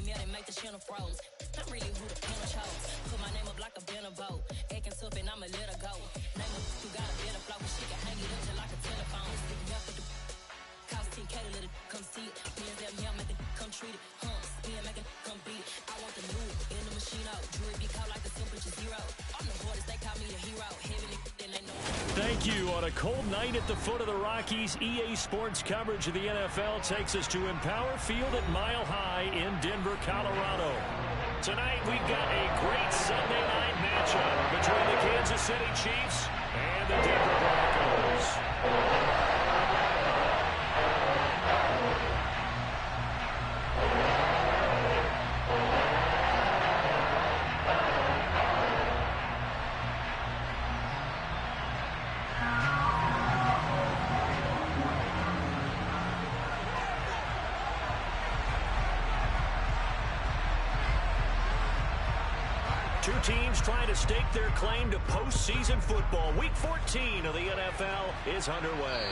yeah, they make the channel froze. I'm really who the panel chose. Put my name up like a banner boat. Acting tough and I'ma let her go. Name her, you got a better flow. She can hang it up just like a telephone. Stick me up with the cost 10K to let it come see it. Me and them, yeah, make it come treat it. Spin, make it come beat it. I want the new in the machine out. Jewelry be called like a temperature zero. I'm the hardest, they call me a hero. Heavily, then they know. Thank you. On a cold night at the foot of the Rockies, EA Sports coverage of the NFL takes us to Empower Field at Mile High in Denver, Colorado. Tonight, we've got a great Sunday night matchup between the Kansas City Chiefs and the Denver Broncos. Two teams trying to stake their claim to postseason football. Week 14 of the NFL is underway.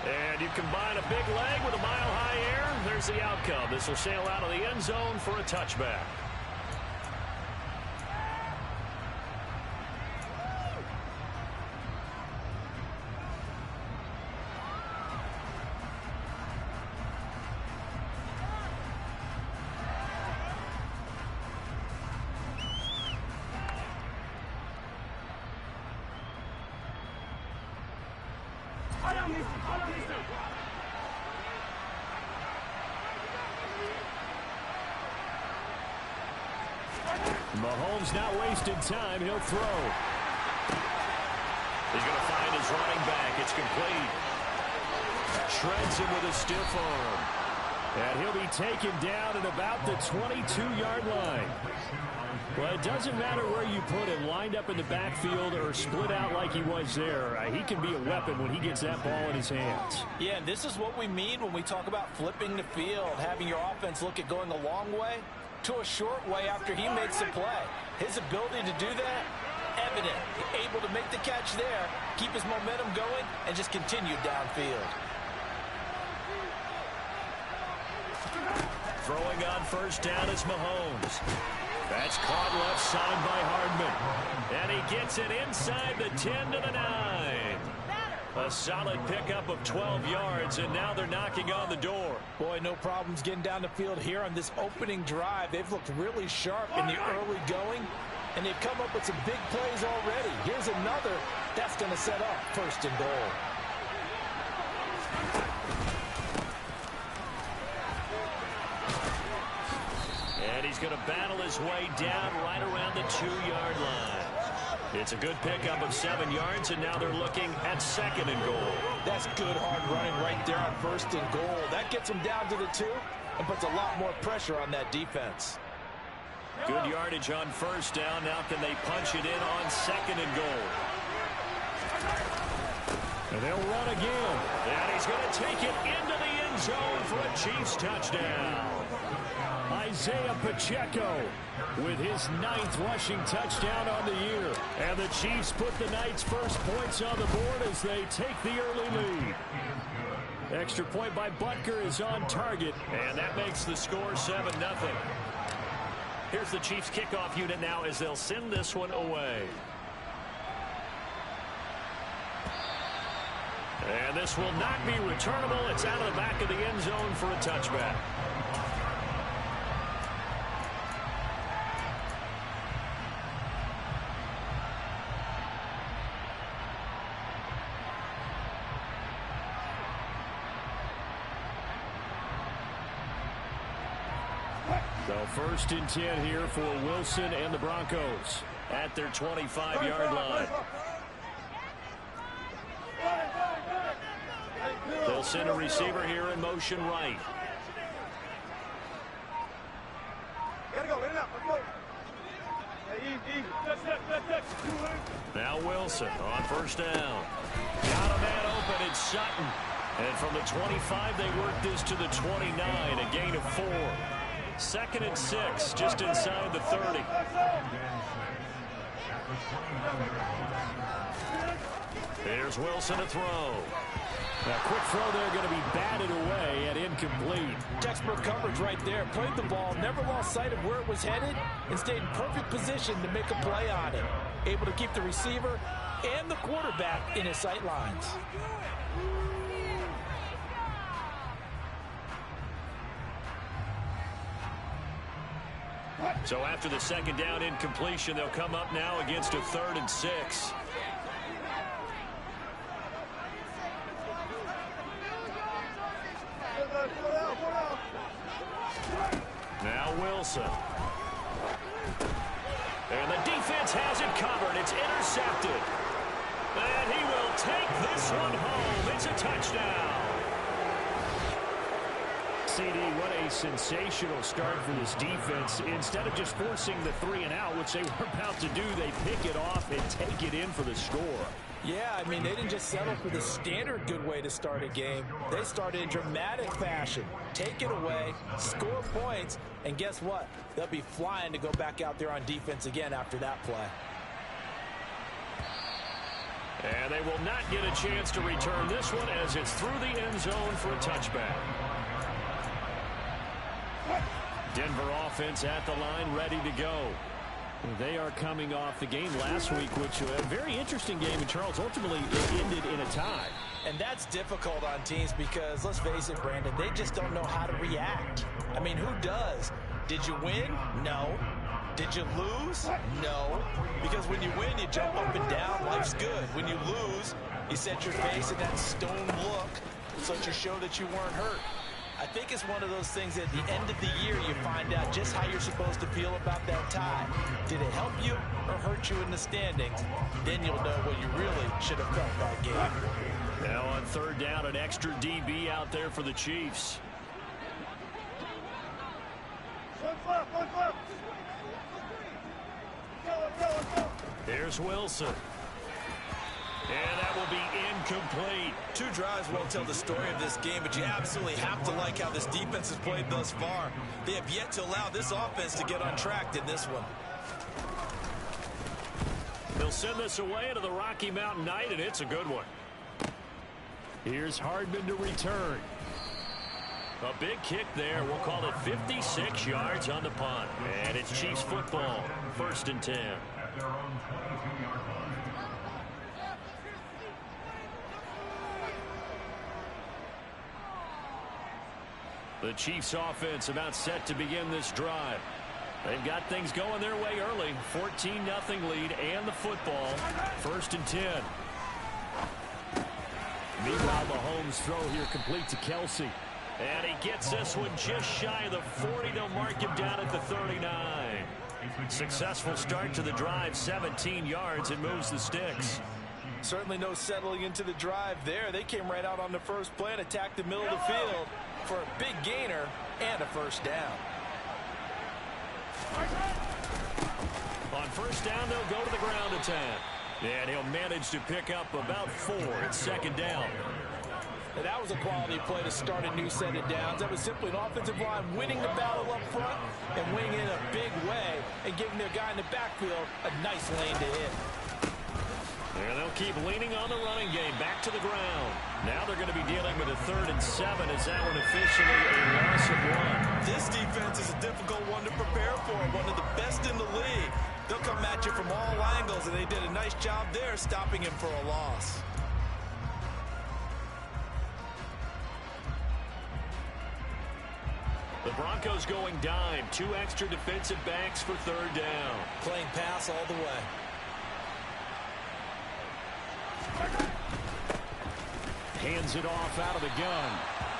And you combine a big leg with a mile-high air, there's the outcome. This will sail out of the end zone for a touchback. Mahomes not wasting time. He'll throw. He's going to find his running back. It's complete. Shreds him with a stiff arm. And he'll be taken down at about the 22-yard line. Well, it doesn't matter where you put him, lined up in the backfield or split out like he was there. He can be a weapon when he gets that ball in his hands. Yeah, and this is what we mean when we talk about flipping the field, having your offense look at going a long way to a short way after he makes a play. His ability to do that, evident. Able to make the catch there, keep his momentum going, and just continue downfield. Throwing on first down is Mahomes. That's caught left side by Hardman. And he gets it inside the 10 to the 9. A solid pickup of 12 yards, and now they're knocking on the door. Boy, no problems getting down the field here on this opening drive. They've looked really sharp in the early going, and they've come up with some big plays already. Here's another that's going to set up first and goal. And he's going to battle his way down right around the 2-yard line. It's a good pickup of 7 yards, and now they're looking at second and goal. That's good hard running right there on first and goal. That gets them down to the 2 and puts a lot more pressure on that defense. Good yardage on first down. Now can they punch it in on second and goal? And they'll run again. And he's going to take it into the end zone for a Chiefs touchdown. Isaiah Pacheco with his 9th rushing touchdown on the year. And the Chiefs put the night's first points on the board as they take the early lead. Extra point by Butker is on target, and that makes the score 7-0. Here's the Chiefs kickoff unit now as they'll send this one away. And this will not be returnable. It's out of the back of the end zone for a touchback. So first and 10 here for Wilson and the Broncos at their 25-yard line. They'll send a receiver here in motion right. Now Wilson on first down. Got a man open. It's Sutton. And from the 25, they work this to the 29, a gain of 4. 2nd and 6, just inside the 30. Here's Wilson to throw. A quick throw there going to be batted away and incomplete. Textbook coverage right there. Played the ball, never lost sight of where it was headed, and stayed in perfect position to make a play on it. Able to keep the receiver and the quarterback in his sight lines. So after the second down incompletion, they'll come up now against a 3rd and 6. Now Wilson. And the defense has it covered. It's intercepted. And he will take this one home. It's a touchdown. CD, what a sensational start for this defense. Instead of just forcing the 3 and out, which they were about to do, they pick it off and take it in for the score. Yeah, I mean, they didn't just settle for the standard good way to start a game. They started in dramatic fashion. Take it away, score points, and guess what? They'll be flying to go back out there on defense again after that play. And they will not get a chance to return this one as it's through the end zone for a touchback. Denver offense at the line, ready to go. They are coming off the game last week, which was a very interesting game, and Charles, ultimately it ended in a tie. And that's difficult on teams because, let's face it, Brandon, they just don't know how to react. I mean, who does? Did you win? No. Did you lose? No. Because when you win, you jump up and down. Life's good. When you lose, you set your face in that stone look so to show that you weren't hurt. I think it's one of those things at the end of the year you find out just how you're supposed to feel about that tie. Did it help you or hurt you in the standings? Then you'll know what you really should have felt that game. Now on 3rd down, an extra DB out there for the Chiefs. Here's Wilson. And that will be incomplete. 2 drives won't tell the story of this game, but you absolutely have to like how this defense has played thus far. They have yet to allow this offense to get on track in this one. They'll send this away into the Rocky Mountain Night, and it's a good one. Here's Hardman to return. A big kick there. We'll call it 56 yards on the punt. And it's Chiefs football, 1st and 10. The Chiefs offense about set to begin this drive. They've got things going their way early. 14-0 lead and the football. 1st and 10. Meanwhile, Mahomes' throw here complete to Kelsey. And he gets this one just shy of the 40. They'll mark him down at the 39. Successful start to the drive. 17 yards and moves the sticks. Certainly no settling into the drive there. They came right out on the first play and attacked the middle of the field for a big gainer and a 1st down. On 1st down, they'll go to the ground attack. And he'll manage to pick up about 4 at 2nd down. And that was a quality play to start a new set of downs. That was simply an offensive line winning the battle up front and winning in a big way and giving their guy in the backfield a nice lane to hit. And they'll keep leaning on the running game. Back to the ground. Now they're going to be dealing with a 3rd and 7 as that one officially a loss of 1. This defense is a difficult one to prepare for. One of the best in the league. They'll come at you from all angles, and they did a nice job there stopping him for a loss. The Broncos going dime. 2 extra defensive backs for 3rd down. Playing pass all the way. Hands it off out of the gun.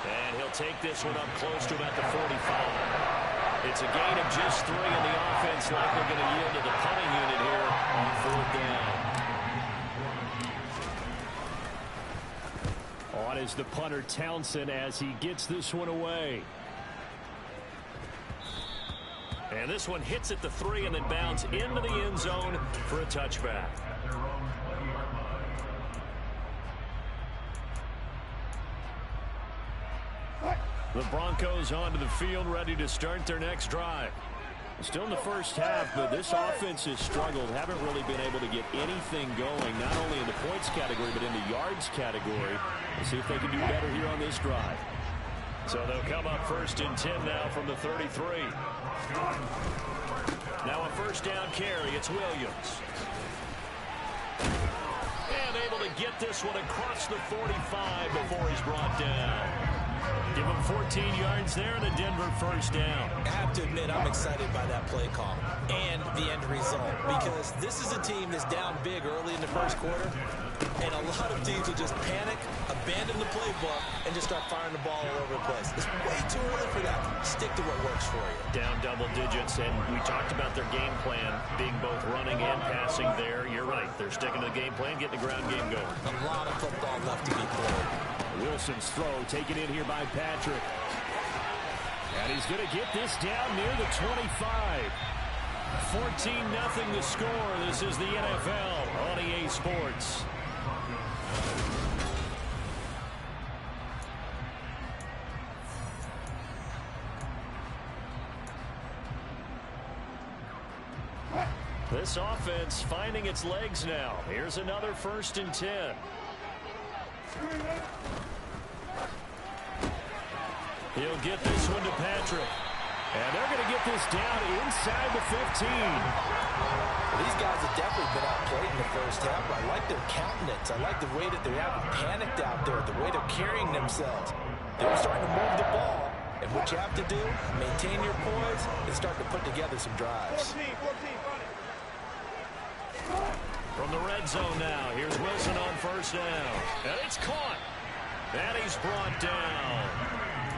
And he'll take this one up close to about the 45. It's a gain of just 3, and the offense likely going to yield to the punting unit here on 4th down. On is the punter Townsend as he gets this one away. And this one hits at the 3 and then bounds into the end zone for a touchback. The Broncos onto the field, ready to start their next drive. Still in the first half, but this offense has struggled. Haven't really been able to get anything going, not only in the points category, but in the yards category. We'll see if they can do better here on this drive. So they'll come up 1st and 10 now from the 33. Now a first down carry. It's Williams. And able to get this one across the 45 before he's brought down. Give him 14 yards there and a Denver first down. I have to admit, I'm excited by that play call and the end result, because this is a team that's down big early in the first quarter, and a lot of teams will just panic, abandon the playbook, and just start firing the ball all over the place. It's way too early for that. Stick to what works for you. Down double digits, and we talked about their game plan being both running and passing there. You're right. They're sticking to the game plan, getting the ground game going. A lot of football left to be played. Wilson's throw taken in here by Patrick. And he's going to get this down near the 25. 14-0 the score. This is the NFL on EA Sports. This offense finding its legs now. Here's another 1st and 10. He'll get this one to Patrick. And they're going to get this down inside the 15. These guys have definitely been outplayed in the first half, but I like their countenance. I like the way that they haven't panicked out there, the way they're carrying themselves. They're starting to move the ball. And what you have to do, maintain your poise and start to put together some drives. From the red zone now, here's Wilson on first down. And it's caught. And he's brought down.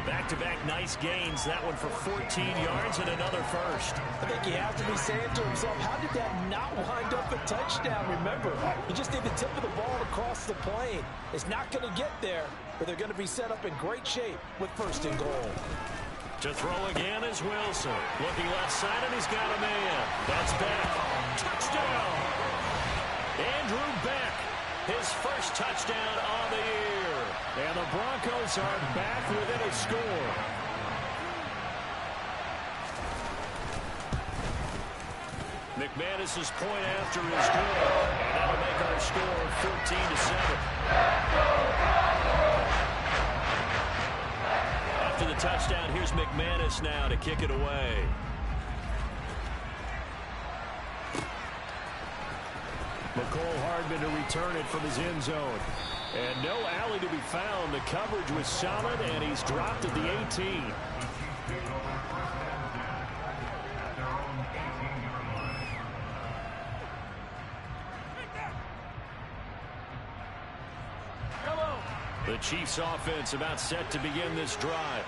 Back-to-back nice gains. That one for 14 yards and another first. I think he has to be saying to himself, how did that not wind up a touchdown? Remember, he just did the tip of the ball across the plane. It's not going to get there, but they're going to be set up in great shape with 1st and goal. To throw again is Wilson. Looking left side, and he's got a man. That's Beck. Touchdown! Andrew Beck, his first touchdown on the year. And the Broncos are back within a score. McManus's point after is good. And that'll make our score 14-7. After the touchdown, here's McManus now to kick it away. McCole Hardman to return it from his end zone. And no alley to be found. The coverage was solid, and he's dropped at the 18. The Chiefs offense about set to begin this drive.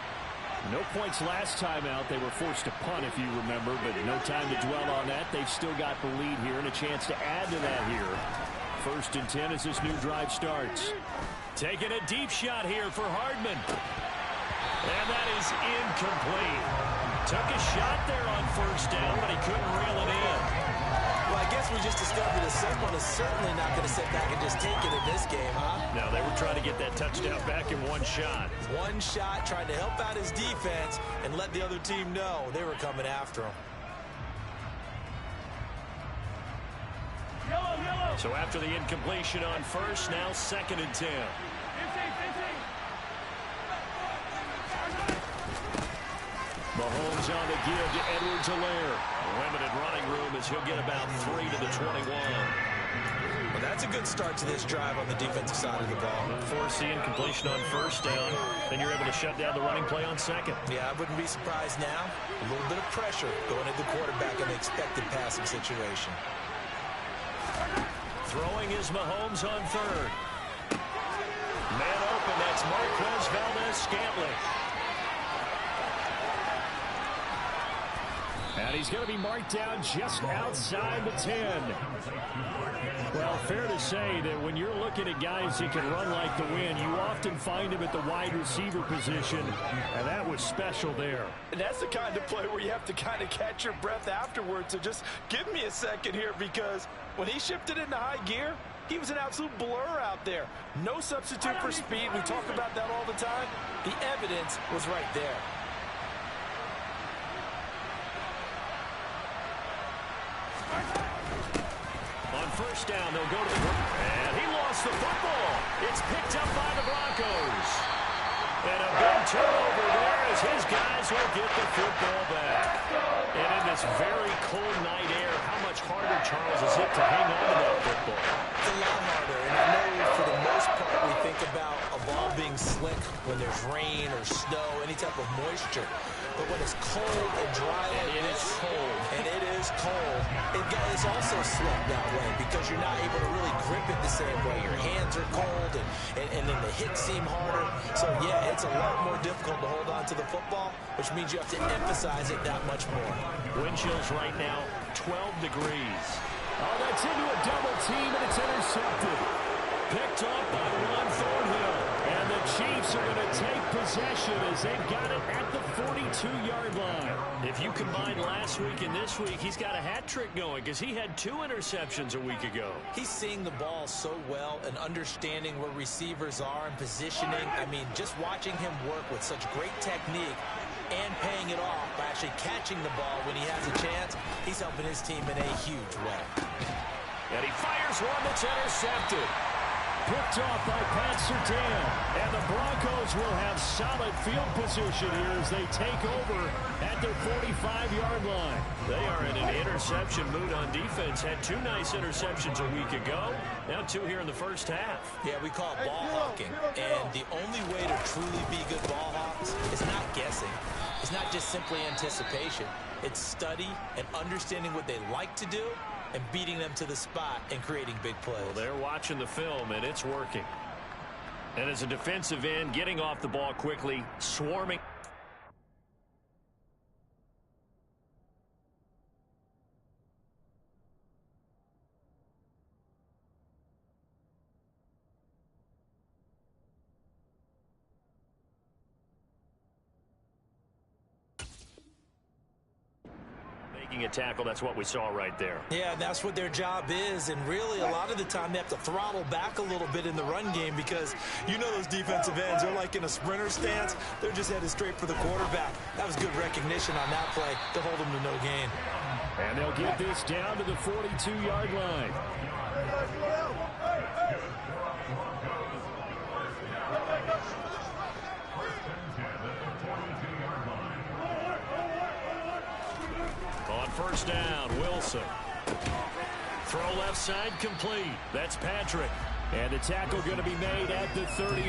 No points last time out. They were forced to punt, if you remember, but no time to dwell on that. They've still got the lead here and a chance to add to that here. 1st and 10 as this new drive starts. Taking a deep shot here for Hardman. And that is incomplete. Took a shot there on first down, but he couldn't reel it in. Well, I guess we just discovered that someone is certainly not going to sit back and just take it in this game, huh? No, they were trying to get that touchdown back in one shot. One shot, trying to help out his defense and let the other team know they were coming after him. So after the incompletion on first, now 2nd and 10. Mahomes on the give to Edwards-Helaire. Limited running room as he'll get about 3 to the 21. Well, that's a good start to this drive on the defensive side of the ball. Force the incompletion on first down, then you're able to shut down the running play on second. Yeah, I wouldn't be surprised now. A little bit of pressure going at the quarterback in the expected passing situation. Throwing is Mahomes on third. Man open, that's Marquez Valdez-Scantling. And he's going to be marked down just outside the 10. Well, fair to say that when you're looking at guys that can run like the wind, you often find him at the wide receiver position, and that was special there. And that's the kind of play where you have to kind of catch your breath afterwards. So just give me a second here, because when he shifted into high gear, he was an absolute blur out there. No substitute for speed. We talk about that all the time. The evidence was right there. first down. They'll go to the ground. And he lost the football. It's picked up by the Broncos. And a big turnover there as his guys will get the football back. And in this very cold night air, how much harder, Charles, is it to hang on to that football? It's a lot harder, and I know for the most part we think about a ball being slick when there's rain or snow, any type of moisture. But when it's cold and dry like this, it's also slick that way because you're not able to really grip it the same way. Your hands are cold, and then the hits seem harder. So, yeah, it's a lot more difficult to hold on to the football, which means you have to emphasize it that much more. Wind chills right now, 12 degrees. Oh, that's into a double team, and it's intercepted. Picked off by Ron Thornhill. And the Chiefs are going to take possession as they've got it at the 42-yard line. If you combine last week and this week, he's got a hat trick going because he had 2 interceptions a week ago. He's seeing the ball so well and understanding where receivers are and positioning. I mean, just watching him work with such great technique and paying it off by actually catching the ball when he has a chance, he's helping his team in a huge way. And he fires one that's intercepted. Picked off by Pat Surtain. And the Broncos will have solid field position here as they take over at their 45-yard line. They are in an interception mood on defense. Had 2 nice interceptions a week ago. Now 2 here in the first half. Yeah, we call it ball hawking. And the only way to truly be good ball hawks is not guessing. It's not just simply anticipation. It's study and understanding what they like to do and beating them to the spot and creating big plays. Well, they're watching the film, and it's working. And as a defensive end, getting off the ball quickly, swarming. A tackle, that's what we saw right there. Yeah, that's what their job is, and really a lot of the time they have to throttle back a little bit in the run game because you know those defensive ends, they're like in a sprinter stance. They're just headed straight for the quarterback. That was good recognition on that play to hold them to no gain. And they'll get this down to the 42-yard line. First down, Wilson. Throw left side complete. That's Patrick. And the tackle going to be made at the 38.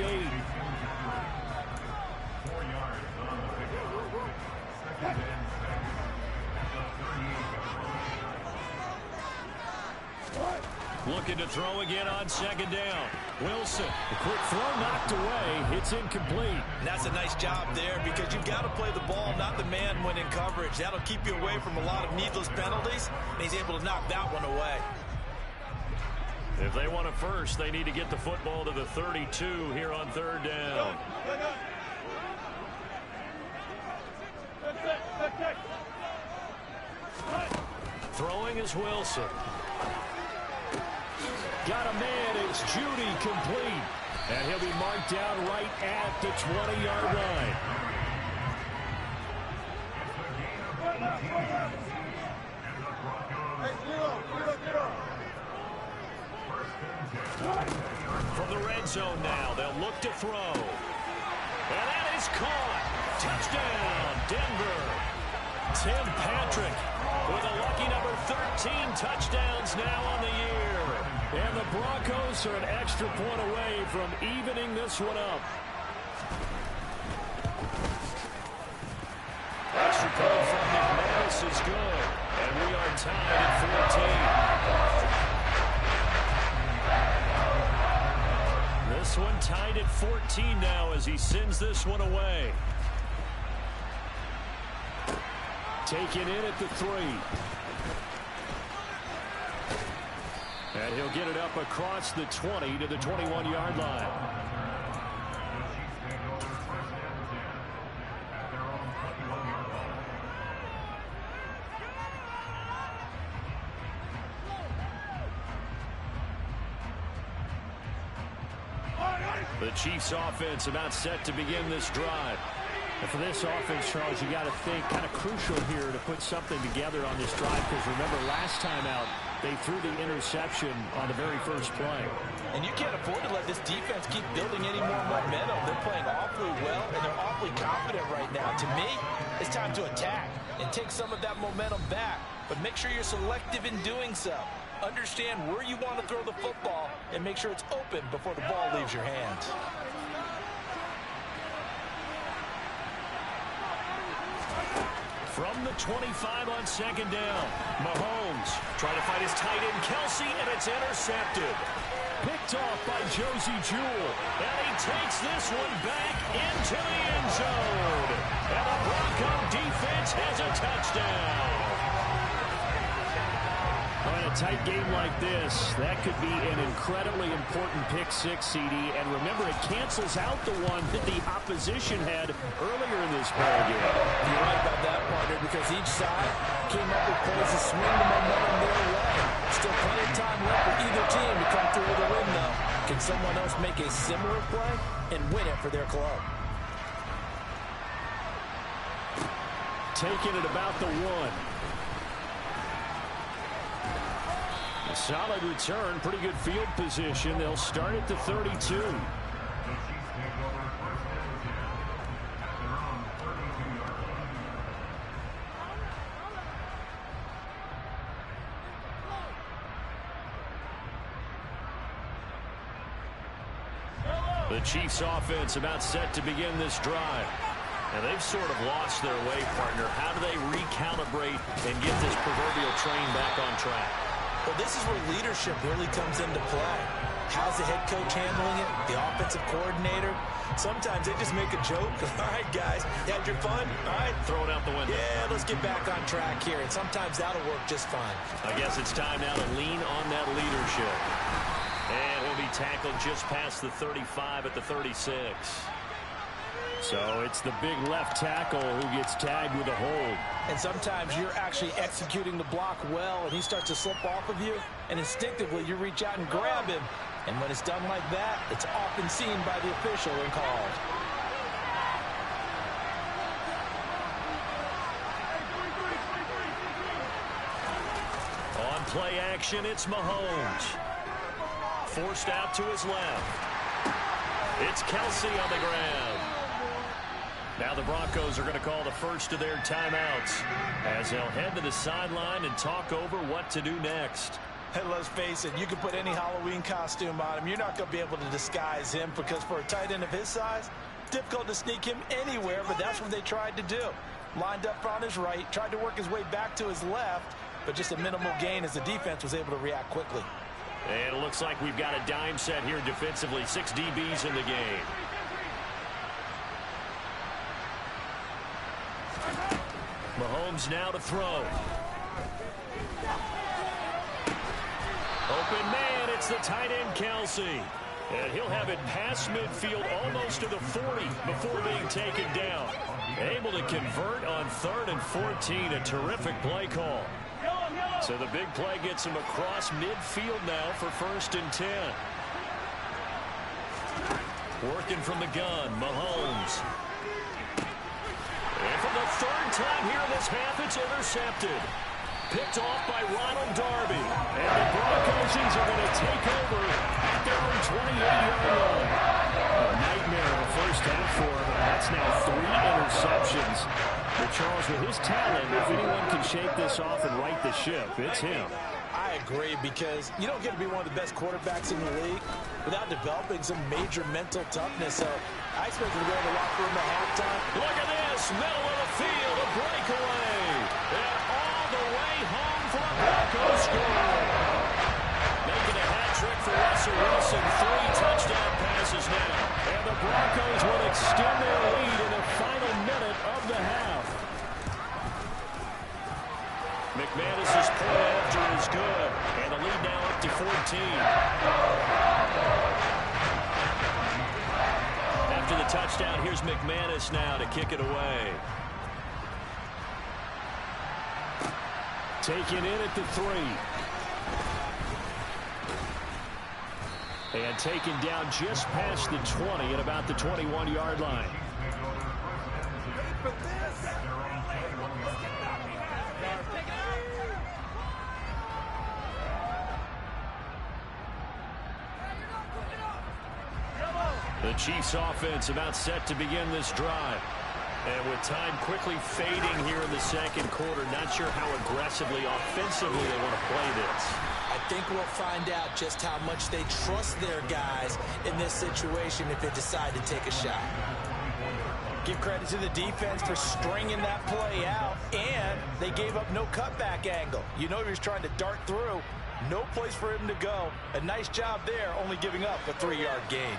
4 yards on the pick. Looking to throw again on second down. Wilson. A quick throw knocked away. It's incomplete. And that's a nice job there because you've got to play the ball, not the man when in coverage. That'll keep you away from a lot of needless penalties, and he's able to knock that one away. If they want a first, they need to get the football to the 32 here on third down. Throwing is Wilson. Got a man. It's Judy complete. And he'll be marked down right at the 20-yard line. From the red zone now, they'll look to throw. And that is caught. Touchdown, Denver. Tim Patrick with a lucky number 13 touchdowns now on the year. And the Broncos are an extra point away from evening this one up. Extra point from McManus is good. And we are tied at 14. This one tied at 14 now as he sends this one away. Taken in at the 3. And he'll get it up across the 20 to the 21-yard line. The Chiefs offense about set to begin this drive. And for this offense, Charles, you got to think kind of crucial here to put something together on this drive, because remember last time out they threw the interception on the very first play. And you can't afford to let this defense keep building any more momentum. They're playing awfully well, and they're awfully confident right now. To me, it's time to attack and take some of that momentum back. But make sure you're selective in doing so. Understand where you want to throw the football and make sure it's open before the ball leaves your hands. From the 25 on second down, Mahomes trying to find his tight end, Kelsey, and it's intercepted. Picked off by Josie Jewell, and he takes this one back into the end zone. And the Bronco defense has a touchdown. In a tight game like this, that could be an incredibly important pick six, CD. And remember, it cancels out the one that the opposition had earlier in this ball game. You're right about that, partner, because each side came up with plays to swing the momentum their way. Still plenty of time left for either team to come through with a win, though. Can someone else make a similar play and win it for their club? Taking it about the one. A solid return, pretty good field position. They'll start at the 32. The Chiefs offense about set to begin this drive. And they've sort of lost their way, partner. How do they recalibrate and get this proverbial train back on track? Well, this is where leadership really comes into play. How's the head coach handling it? The offensive coordinator? Sometimes they just make a joke. All right, guys, you had your fun? All right. Throw it out the window. Yeah, let's get back on track here. And sometimes that'll work just fine. I guess it's time now to lean on that leadership. And he'll be tackled just past the 35 at the 36. So it's the big left tackle who gets tagged with a hold. And sometimes you're actually executing the block well, and he starts to slip off of you, and instinctively you reach out and grab him. And when it's done like that, it's often seen by the official and called. On play action, it's Mahomes. Forced out to his left. It's Kelsey on the ground. Now the Broncos are going to call the first of their timeouts as they'll head to the sideline and talk over what to do next. And let's face it, you can put any Halloween costume on him. You're not going to be able to disguise him, because for a tight end of his size, it's difficult to sneak him anywhere, but that's what they tried to do. Lined up on his right, tried to work his way back to his left, but just a minimal gain as the defense was able to react quickly. And it looks like we've got a dime set here defensively. 6 DBs in the game. Mahomes now to throw. Open man, it's the tight end Kelsey. And he'll have it past midfield almost to the 40 before being taken down. Able to convert on 3rd and 14. A terrific play call. So the big play gets him across midfield now for 1st and 10. Working from the gun, Mahomes. And for the 3rd time here in this half, it's intercepted. Picked off by Ronald Darby. And the Broncos are going to take over at their own 28-yard line. A nightmare in the first half for him. That's now 3 interceptions. But Charles, with his talent, if anyone can shake this off and right the ship, it's him. I agree, because you don't get to be one of the best quarterbacks in the league without developing some major mental toughness. So I expect him to go in the locker room at halftime. Look at this, middle of the field, a breakaway. And all the way home for a Broncos score. Making a hat trick for Russell Wilson. 3 touchdown passes now. And the Broncos will extend their lead in the final minute of the half. McManus's point after is good. And the lead now up to 14. After the touchdown, here's McManus now to kick it away. Taken in at the 3. And taken down just past the 20 at about the 21-yard line. Chiefs offense about set to begin this drive. And with time quickly fading here in the second quarter, not sure how aggressively, offensively they want to play this. I think we'll find out just how much they trust their guys in this situation if they decide to take a shot. Give credit to the defense for stringing that play out, and they gave up no cutback angle. You know he was trying to dart through. No place for him to go. A nice job there, only giving up a 3-yard gain.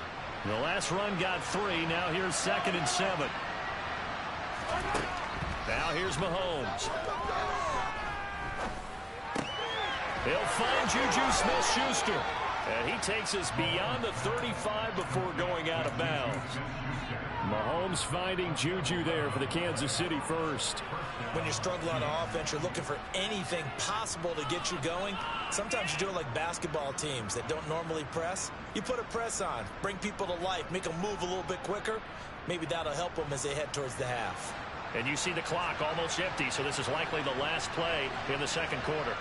The last run got 3. Now here's 2nd and 7. Now here's Mahomes. They'll find Juju Smith-Schuster. And he takes us beyond the 35 before going out of bounds. Mahomes finding Juju there for the Kansas City first. When you struggle on offense, you're looking for anything possible to get you going. Sometimes you do it like basketball teams that don't normally press. You put a press on, bring people to life, make them move a little bit quicker. Maybe that'll help them as they head towards the half. And you see the clock almost empty, so this is likely the last play in the second quarter.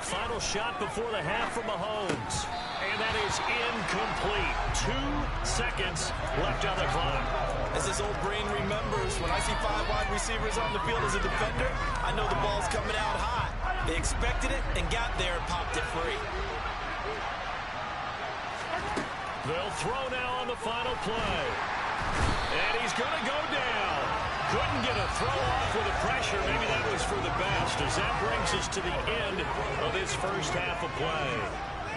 Final shot before the half for Mahomes. And that is incomplete. 2 seconds left on the clock. As this old brain remembers, when I see 5 wide receivers on the field as a defender, I know the ball's coming out hot. They expected it and got there and popped it free. They'll throw now on the final play. And he's going to go down. Couldn't get a throw off with the pressure. Maybe that was for the best, as that brings us to the end of this first half of play.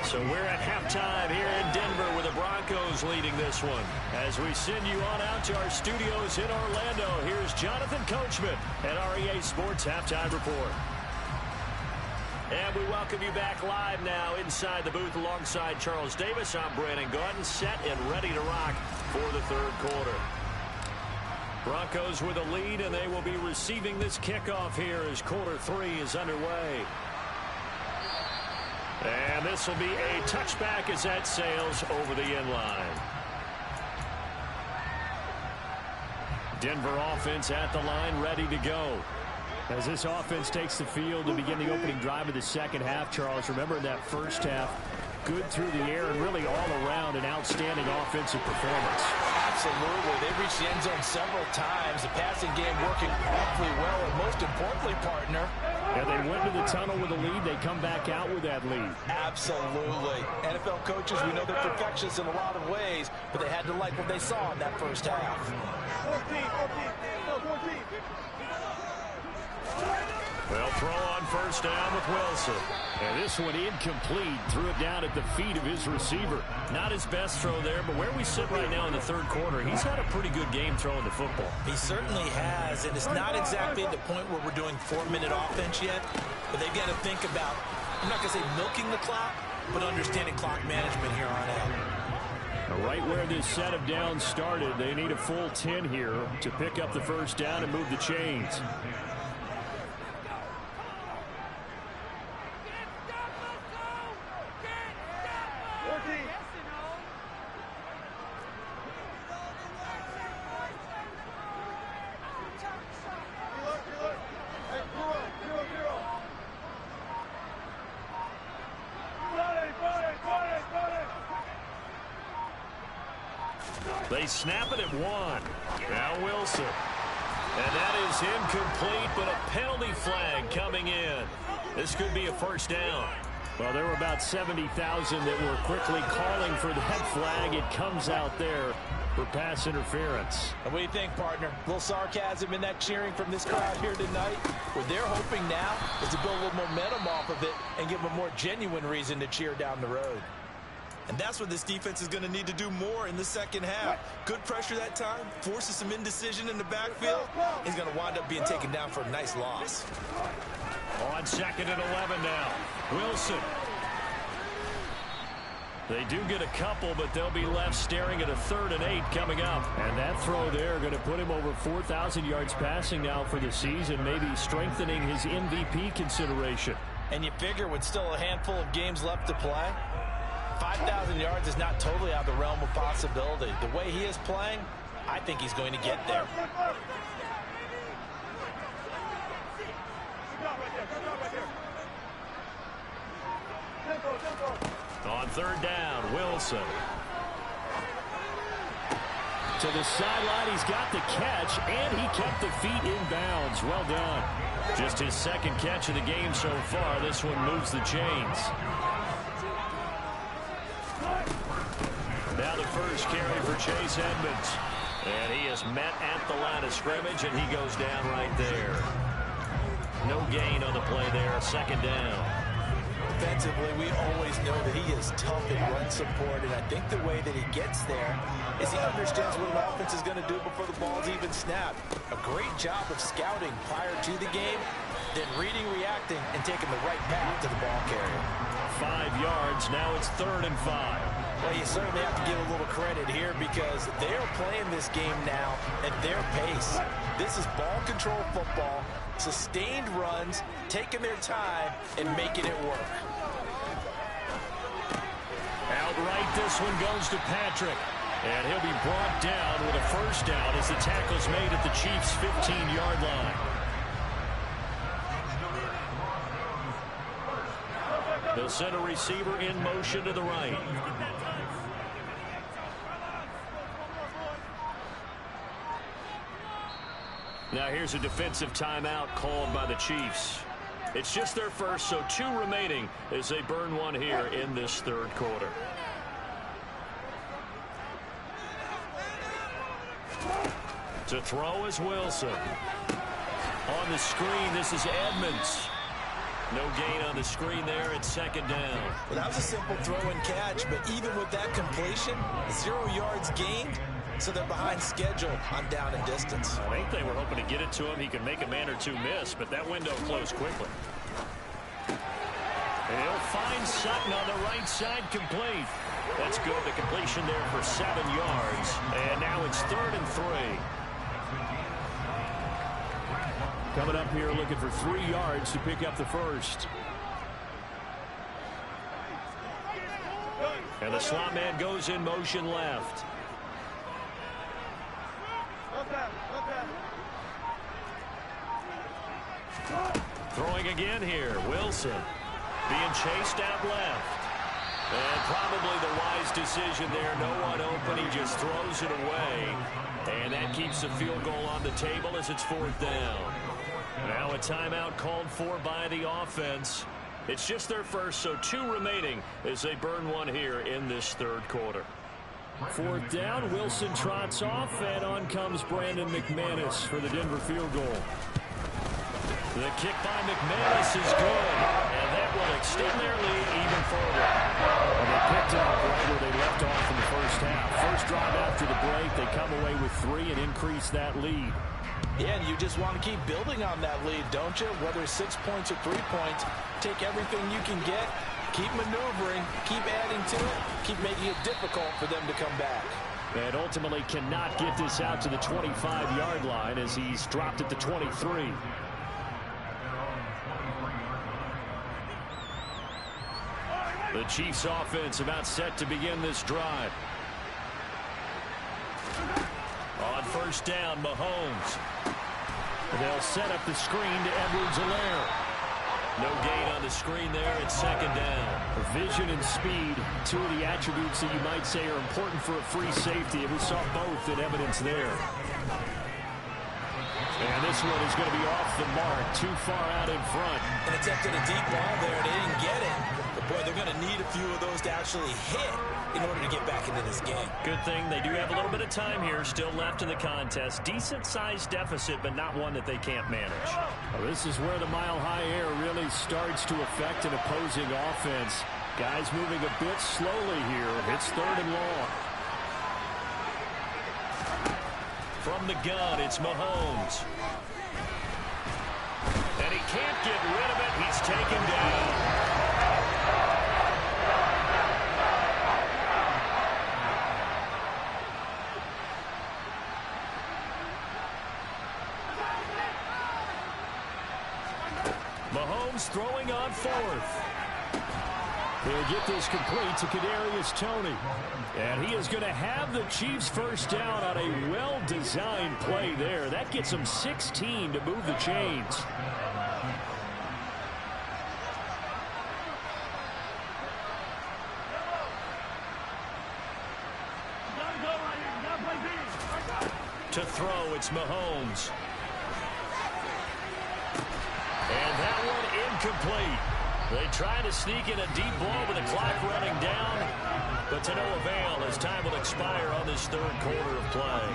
So we're at halftime here in Denver with the Broncos leading this one. As we send you on out to our studios in Orlando, here's Jonathan Coachman at REA Sports Halftime Report. And we welcome you back live now inside the booth alongside Charles Davis. I'm Brandon Gaudin, set and ready to rock for the third quarter. Broncos with a lead, and they will be receiving this kickoff here as quarter 3 is underway. And this will be a touchback as that sails over the end line. Denver offense at the line, ready to go. As this offense takes the field to begin the opening drive of the second half, Charles, remember in that first half, good through the air and really all around an outstanding offensive performance. Absolutely. They reached the end zone several times. The passing game working awfully well, and most importantly, partner, yeah, they went to the tunnel with a lead. They come back out with that lead. Absolutely. NFL coaches, we know they're perfectionists in a lot of ways, but they had to like what they saw in that first half. They'll throw on first down with Wilson. And this one incomplete. Threw it down at the feet of his receiver. Not his best throw there, but where we sit right now in the third quarter, he's had a pretty good game throwing the football. He certainly has, and it's not exactly at the point where we're doing 4-minute offense yet, but they've got to think about, I'm not going to say milking the clock, but understanding clock management here on out. Right where this set of downs started, they need a full 10 here to pick up the first down and move the chains. They snap it at 1. Now Wilson. And that is incomplete, but a penalty flag coming in. This could be a first down. Well, there were about 70,000 that were quickly calling for that flag. It comes out there for pass interference. And what do you think, partner? A little sarcasm in that cheering from this crowd here tonight. What they're hoping now is to build a little momentum off of it and give them a more genuine reason to cheer down the road. And that's what this defense is going to need to do more in the second half. Good pressure that time, forces some indecision in the backfield. He's going to wind up being taken down for a nice loss. On 2nd and 11 now. Wilson. They do get a couple, but they'll be left staring at a 3rd and 8 coming up. And that throw there going to put him over 4,000 yards passing now for the season, maybe strengthening his MVP consideration. And you figure with still a handful of games left to play, 5,000 yards is not totally out of the realm of possibility. The way he is playing, I think he's going to get there. third down, Wilson. To the sideline, he's got the catch, and he kept the feet in bounds. Well done. Just his second catch of the game so far. This one moves the chains. Now the first carry for Chase Edmonds. And he is met at the line of scrimmage, and he goes down right there. No gain on the play there. Second down. Defensively, we always know that he is tough in run support, and I think the way that he gets there is he understands what an offense is going to do before the ball's even snapped. A great job of scouting prior to the game, then reading, reacting, and taking the right path to the ball carrier. 5 yards. Now it's 3rd and 5. Well, you certainly have to give a little credit here because they are playing this game now at their pace. This is ball control football, sustained runs, taking their time, and making it work. Outright, this one goes to Patrick. And he'll be brought down with a first down as the tackle's made at the Chiefs' 15-yard line. They'll send a receiver in motion to the right. Now here's a defensive timeout called by the Chiefs. It's just their first, so 2 remaining as they burn one here in this 3rd quarter. To throw is Wilson. On the screen, this is Edmonds. No gain on the screen there. It's 2nd down. Well, that was a simple throw and catch, but even with that completion, 0 yards gained, so they're behind schedule on down and distance. I think they were hoping to get it to him. He could make a man or 2 miss, but that window closed quickly. And he'll find Sutton on the right side, complete. That's good. The completion there for 7 yards. And now it's 3rd and 3. Coming up here looking for 3 yards to pick up the first. And the slot man goes in motion left. Throwing again here. Wilson being chased out left. And probably the wise decision there. No one open. He just throws it away. And that keeps the field goal on the table as it's 4th down. Now a timeout called for by the offense. It's just their first, so 2 remaining as they burn one here in this 3rd quarter. 4th down, Wilson trots off, and on comes Brandon McManus for the Denver field goal. The kick by McManus is good, and that will extend their lead even further. And they picked up right where they left off in the first half. First drive after the break, they come away with 3 and increase that lead. Yeah, and you just want to keep building on that lead, don't you? Whether it's 6 points or 3 points, take everything you can get, keep maneuvering, keep adding to it, keep making it difficult for them to come back. And ultimately cannot get this out to the 25-yard line as he's dropped at the 23. The Chiefs offense about set to begin this drive. On first down, Mahomes. They'll set up the screen to Edwards-Helaire. No gain on the screen there. It's 2nd down. Vision and speed, 2 of the attributes that you might say are important for a free safety, and we saw both in evidence there. And this one is going to be off the mark, too far out in front. And attempted a deep ball there, and they didn't get it. But, boy, they're going to need a few of those to actually hit in order to get back into this game. Good thing they do have a little bit of time here still left in the contest. Decent-sized deficit, but not one that they can't manage. Well, this is where the mile-high air really starts to affect an opposing offense. Guys moving a bit slowly here. It's 3rd and long. From the gun, it's Mahomes. And he can't get rid of it. He's taken down. Mahomes throwing on 4th. They'll get this complete to Kadarius Toney. And he is going to have the Chiefs first down on a well-designed play there. That gets them 16 to move the chains. To throw, it's Mahomes. And that one incomplete. They try to sneak in a deep ball with the clock running down, but to no avail as time will expire on this third quarter of play.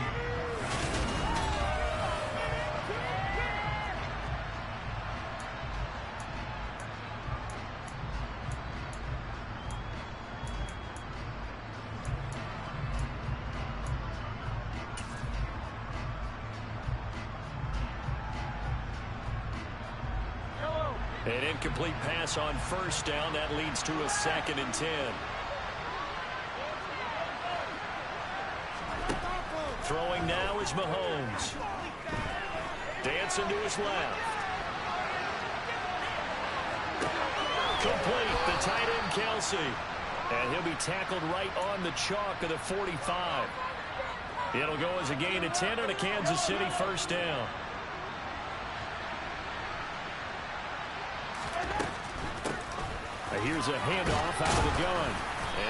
An incomplete pass on first down. That leads to a 2nd and 10. Throwing now is Mahomes. Dancing to his left. Complete. The tight end, Kelsey. And he'll be tackled right on the chalk of the 45. It'll go as a gain of 10 on a Kansas City first down. Here's a handoff out of the gun.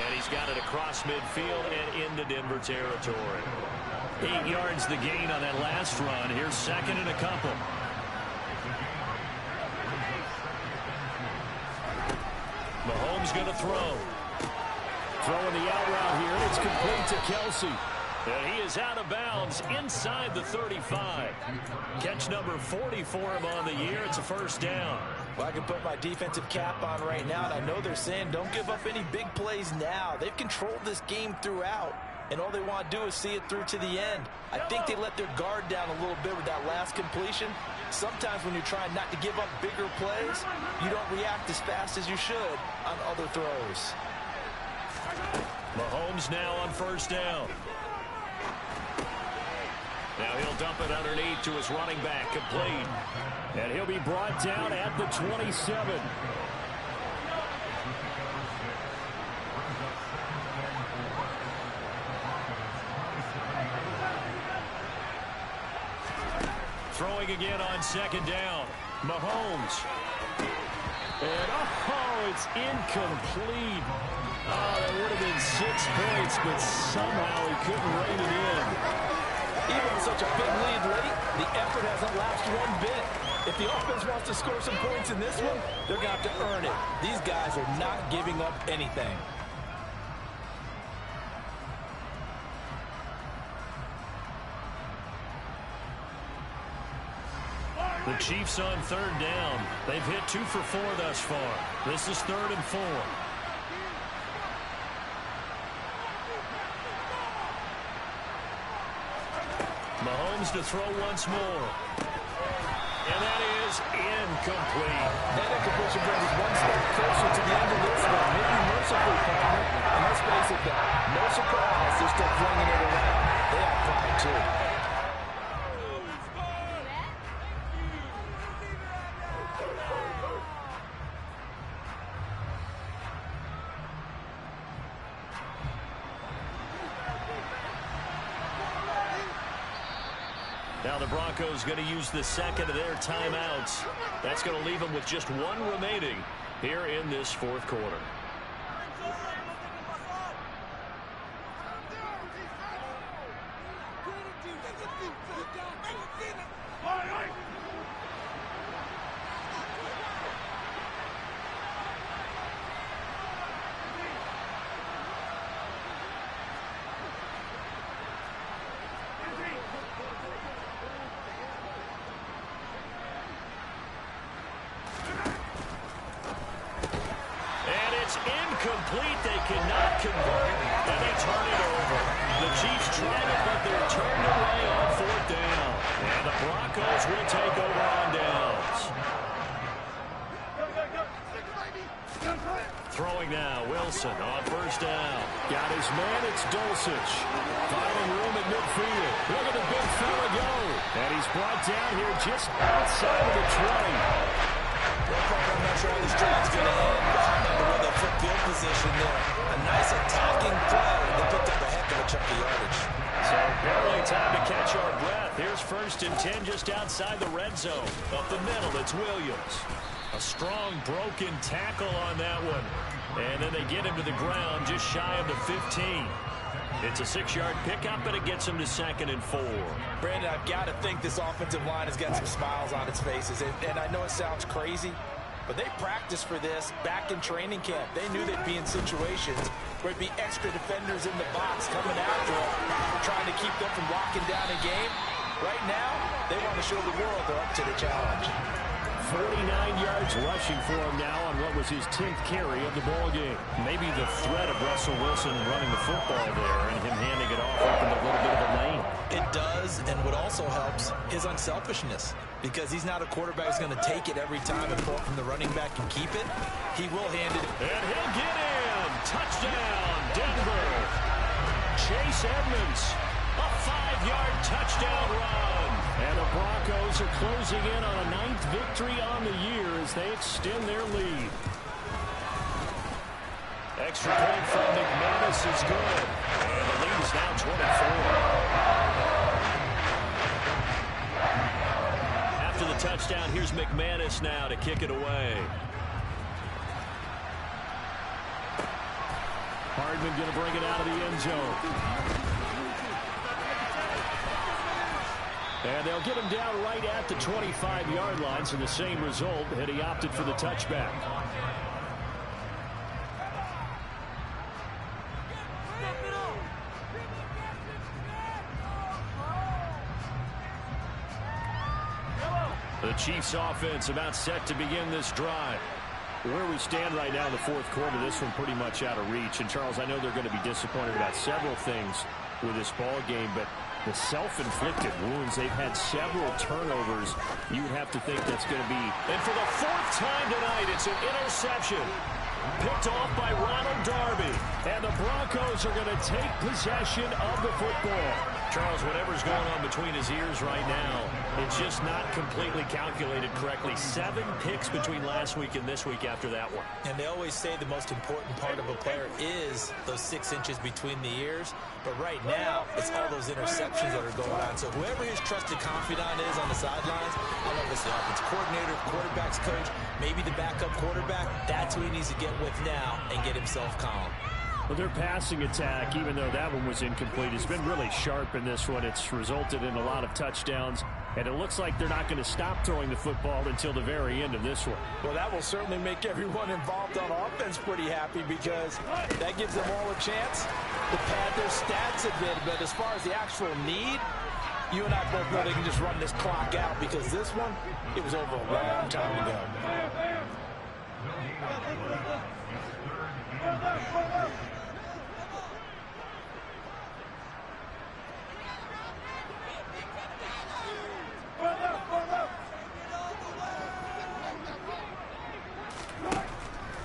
And he's got it across midfield and into Denver territory. 8 yards the gain on that last run. Here's 2nd and a couple. Mahomes going to throw. Throwing the out route here, and it's complete to Kelsey. And he is out of bounds inside the 35. Catch number 40 for him on the year. It's a first down. Well, I can put my defensive cap on right now, and I know they're saying don't give up any big plays now. They've controlled this game throughout, and all they want to do is see it through to the end. I think they let their guard down a little bit with that last completion. Sometimes when you're trying not to give up bigger plays, you don't react as fast as you should on other throws. Mahomes now on first down. Now he'll dump it underneath to his running back, complete. And he'll be brought down at the 27. Throwing again on 2nd down. Mahomes. And, it's incomplete. Oh, that would have been 6 points, but somehow he couldn't rein it in. Even with such a big lead late, the effort hasn't lapsed one bit. If the offense wants to score some points in this one, they're going to have to earn it. These guys are not giving up anything. The Chiefs on 3rd down. They've hit 2 for 4 thus far. This is 3rd and 4. Mahomes to throw once more. And that is incomplete. That incompletion brings us one step closer to the end of this one. Maybe mercifully, partner. And let's face it, though, no surprise they're still flinging it around. They have pride, too. Now the Broncos going to use the 2nd of their timeouts. That's going to leave them with just 1 remaining here in this 4th quarter. Incomplete. They cannot convert, and they turn it over. The Chiefs tried it, but they're turned away on 4th down. And the Broncos will take over on downs. Throwing now, Wilson on 1st down. Got his man, it's Dulcich. Finding room at midfield. Look at the big fella go. And he's brought down here just outside of the 20. I'm not sure how this drive's going to end. I remember the flip field position there. A nice attacking play. They picked up a heck of a chunk of yardage. So barely time to catch our breath. Here's 1st and 10 just outside the red zone. Up the middle, it's Williams. A strong broken tackle on that one. And then they get him to the ground just shy of the 15. It's a 6-yard pickup, and it gets him to 2nd and 4. Brandon, I've got to think this offensive line has got some smiles on its faces. And I know it sounds crazy, but they practiced for this back in training camp. They knew they'd be in situations where it'd be extra defenders in the box coming after them, trying to keep them from locking down a game. Right now, they want to show the world they're up to the challenge. 49 yards rushing for him now on what was his 10th carry of the ball game. Maybe the threat of Russell Wilson running the football there and him handing it off opened a little bit of a lane. It does, and what also helps, his unselfishness. Because he's not a quarterback who's going to take it every time and pull it from the running back and keep it. He will hand it. And he'll get in. Touchdown, Denver. Chase Edmonds, a 5-yard touchdown run. And the Broncos are closing in on a 9th victory on the year as they extend their lead. Extra point from McManus is good. And the lead is now 24. After the touchdown, here's McManus now to kick it away. Hardman going to bring it out of the end zone. And they'll get him down right at the 25-yard line, so the same result, and he opted for the touchback. The Chiefs offense about set to begin this drive. Where we stand right now in the fourth quarter, this one pretty much out of reach. And, Charles, I know they're going to be disappointed about several things with this ball game, but the self-inflicted wounds, they've had several turnovers. You would have to think that's going to be. And for the 4th time tonight, it's an interception. Picked off by Ronald Darby. And the Broncos are going to take possession of the football. Charles, whatever's going on between his ears right now, it's just not completely calculated correctly. 7 picks between last week and this week after that one. And they always say the most important part of a player is those 6 inches between the ears. But right now, it's all those interceptions that are going on. So whoever his trusted confidant is on the sidelines, I don't know if it's the offensive coordinator, quarterback's coach, maybe the backup quarterback, that's who he needs to get with now and get himself calm. Well, their passing attack, even though that one was incomplete, has been really sharp in this one. It's resulted in a lot of touchdowns, and it looks like they're not going to stop throwing the football until the very end of this one. Well, that will certainly make everyone involved on offense pretty happy because that gives them all a chance to pad their stats a bit. But as far as the actual need, you and I both know they can just run this clock out because this one, it was over a long time ago.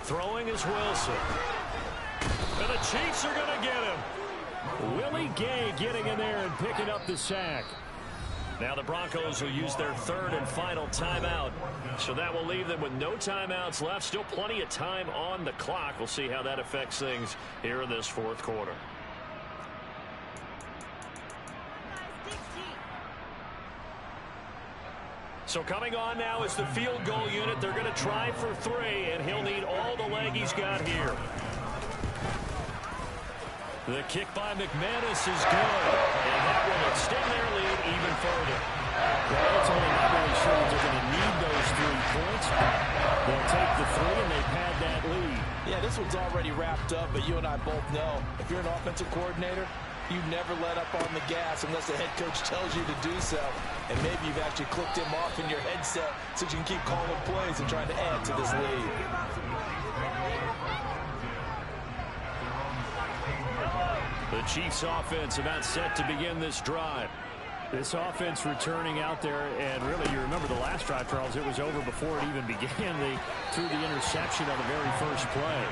Throwing is Wilson. And the Chiefs are going to get him. Willie Gay getting in there and picking up the sack. Now the Broncos will use their 3rd and final timeout. So that will leave them with no timeouts left. Still plenty of time on the clock. We'll see how that affects things here in this 4th quarter. So coming on now is the field goal unit. They're going to try for 3, and he'll need all the leg he's got here. The kick by McManus is good, and that will extend their lead even further. Well, ultimately, not really sure that they're going to need those 3 points. They'll take the 3, and they pad that lead. Yeah, this one's already wrapped up, but you and I both know if you're an offensive coordinator, you never let up on the gas unless the head coach tells you to do so. And maybe you've actually clicked him off in your headset so you can keep calling plays and trying to add to this lead. The Chiefs offense about set to begin this drive. This offense returning out there, and really, you remember the last drive, Charles, it was over before it even began. They threw the interception on the very first play.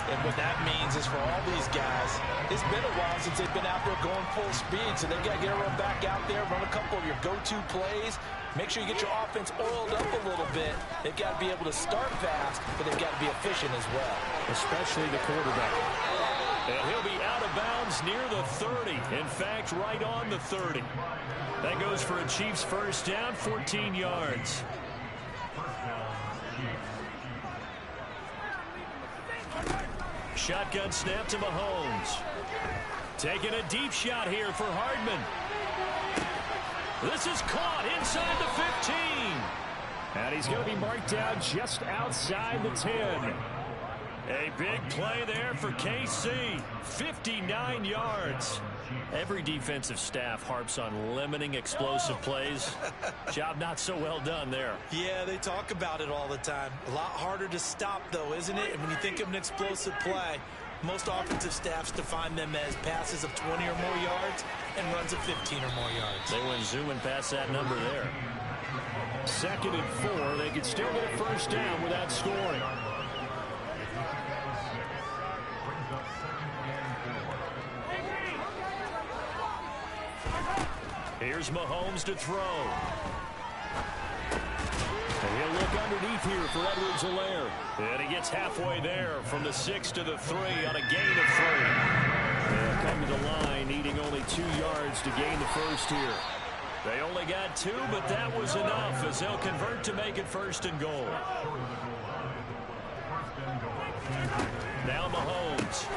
And what that means is for all these guys, it's been a while since they've been out there going full speed, so they've got to get everyone back out there, run a couple of your go-to plays, make sure you get your offense oiled up a little bit. They've got to be able to start fast, but they've got to be efficient as well. Especially the quarterback. And he'll be out of bounds near the 30. In fact, right on the 30. That goes for a Chiefs first down, 14 yards. shotgun snap to Mahomes. Taking a deep shot here for Hardman. This is caught inside the 15. And he's going to be marked down just outside the 10. A big play there for KC. 59 yards. Every defensive staff harps on limiting explosive plays. Job not so well done there. Yeah, they talk about it all the time. A lot harder to stop, though, isn't it? And when you think of an explosive play, most offensive staffs define them as passes of 20 or more yards and runs of 15 or more yards. They went zooming past that number there. 2nd and 4. They could still get a first down without scoring. Here's Mahomes to throw. And he'll look underneath here for Edwards-Helaire. And he gets halfway there from the 6 to the 3 on a gain of 3. They'll come to the line needing only 2 yards to gain the first here. They only got 2, but that was enough as they'll convert to make it 1st and goal. Now Mahomes.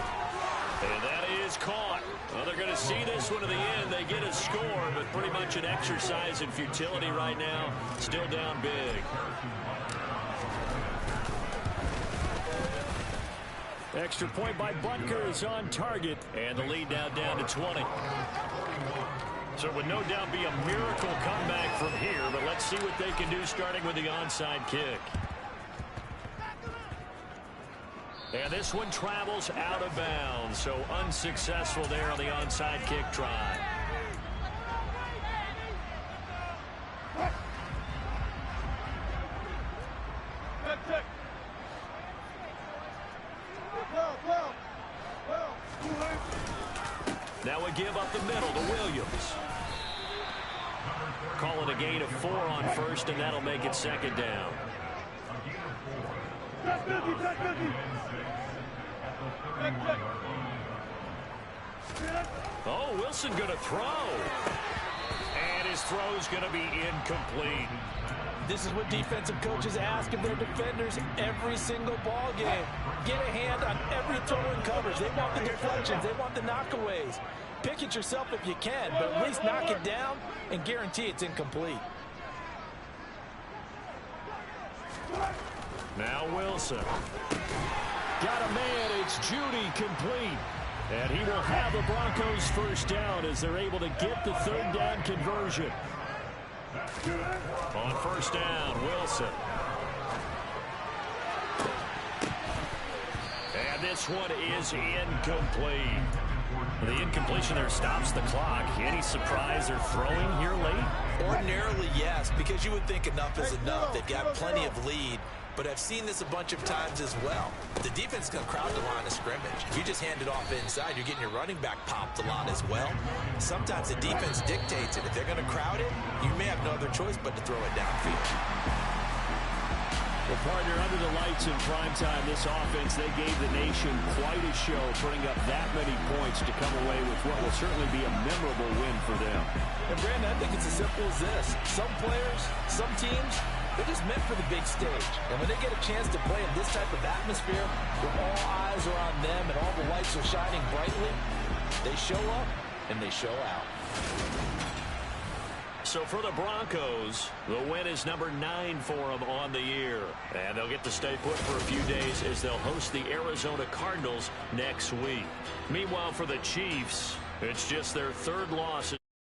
And that is caught. Well, they're going to see this one to the end. They get a score, but pretty much an exercise in futility right now. Still down big. Extra point by Butker is on target. And the lead now down to 20. So it would no doubt be a miracle comeback from here, but let's see what they can do starting with the onside kick. And this one travels out of bounds, so unsuccessful there on the onside kick try. Now we give up the middle to Williams. Call it a gain of 4 on 1st, and that'll make it 2nd down. Oh, Wilson going to throw. And his throw's going to be incomplete. This is what defensive coaches ask of their defenders every single ball game. Get a hand on every throw in coverage. They want the deflections. They want the knockaways. Pick it yourself if you can, but at least knock it down and guarantee it's incomplete. Now Wilson. Got a man. It's Judy complete. And he will have the Broncos 1st down as they're able to get the 3rd down conversion. On 1st down, Wilson. And this one is incomplete. The incompletion there stops the clock. Any surprise they're throwing here late? Ordinarily, yes, because you would think enough is enough. They've got plenty of lead, but I've seen this a bunch of times as well. The defense is going to crowd the line of scrimmage. If you just hand it off inside, you're getting your running back popped a lot as well. Sometimes the defense dictates it. If they're going to crowd it, you may have no other choice but to throw it downfield. Well, partner, under the lights in primetime, this offense, they gave the nation quite a show, putting up that many points to come away with what will certainly be a memorable win for them. And, Brandon, I think it's as simple as this. Some players, some teams, they're just meant for the big stage. And when they get a chance to play in this type of atmosphere, where all eyes are on them and all the lights are shining brightly, they show up and they show out. So for the Broncos, the win is number 9 for them on the year. And they'll get to stay put for a few days as they'll host the Arizona Cardinals next week. Meanwhile, for the Chiefs, it's just their 3rd loss.